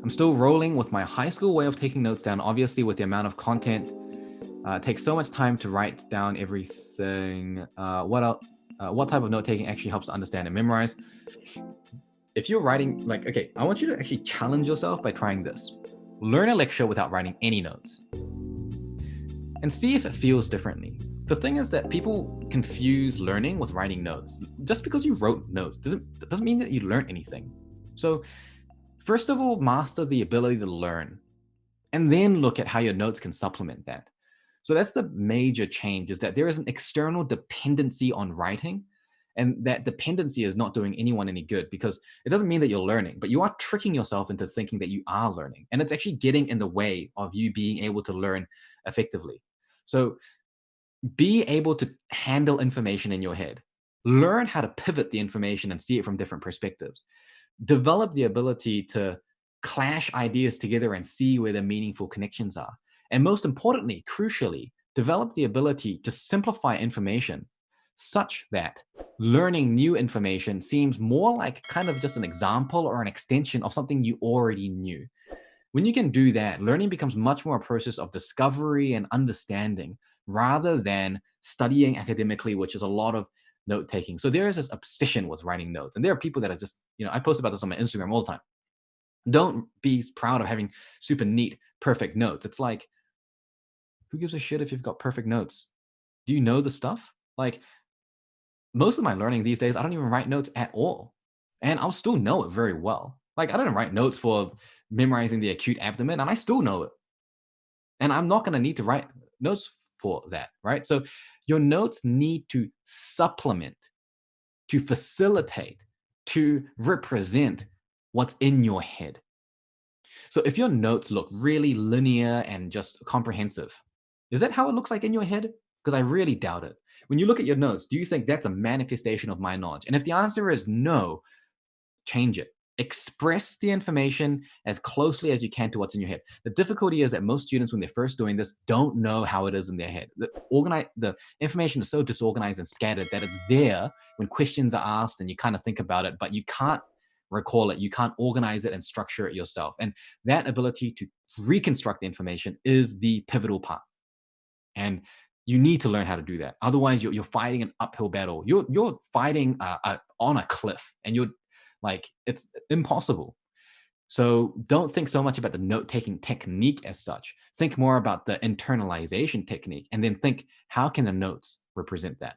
I'm still rolling with my high school way of taking notes down. Obviously, with the amount of content, it takes so much time to write down everything. What type of note taking actually helps to understand and memorize? If you're writing, like, okay, I want you to actually challenge yourself by trying this. Learn a lecture without writing any notes and see if it feels differently. The thing is that people confuse learning with writing notes. Just because you wrote notes doesn't mean that you learned anything. So first of all, master the ability to learn and then look at how your notes can supplement that. So that's the major change, is that there is an external dependency on writing, and that dependency is not doing anyone any good, because it doesn't mean that you're learning, but you are tricking yourself into thinking that you are learning. And it's actually getting in the way of you being able to learn effectively. So be able to handle information in your head. Learn how to pivot the information and see it from different perspectives. Develop the ability to clash ideas together and see where the meaningful connections are. And most importantly, crucially, develop the ability to simplify information such that learning new information seems more like kind of just an example or an extension of something you already knew. When you can do that, learning becomes much more a process of discovery and understanding rather than studying academically, which is a lot of note taking. So there is this obsession with writing notes. And there are people that are just, I post about this on my Instagram all the time. Don't be proud of having super neat, perfect notes. It's like, who gives a shit if you've got perfect notes? Do you know the stuff? Like, most of my learning these days, I don't even write notes at all. And I'll still know it very well. Like, I didn't write notes for memorizing the acute abdomen, and I still know it. And I'm not going to need to write notes for that, right? So your notes need to supplement, to facilitate, to represent what's in your head. So if your notes look really linear and just comprehensive, is that how it looks like in your head? Because I really doubt it. When you look at your notes, do you think that's a manifestation of my knowledge? And if the answer is no, change it. Express the information as closely as you can to what's in your head. The difficulty is that most students, when they're first doing this, don't know how it is in their head. The information is so disorganized and scattered that it's there when questions are asked and you kind of think about it, but you can't recall it. You can't organize it and structure it yourself. And that ability to reconstruct the information is the pivotal part. And you need to learn how to do that. Otherwise, you're fighting an uphill battle. You're fighting on a cliff, and you're like, it's impossible. So don't think so much about the note-taking technique as such. Think more about the internalization technique, and then think, how can the notes represent that?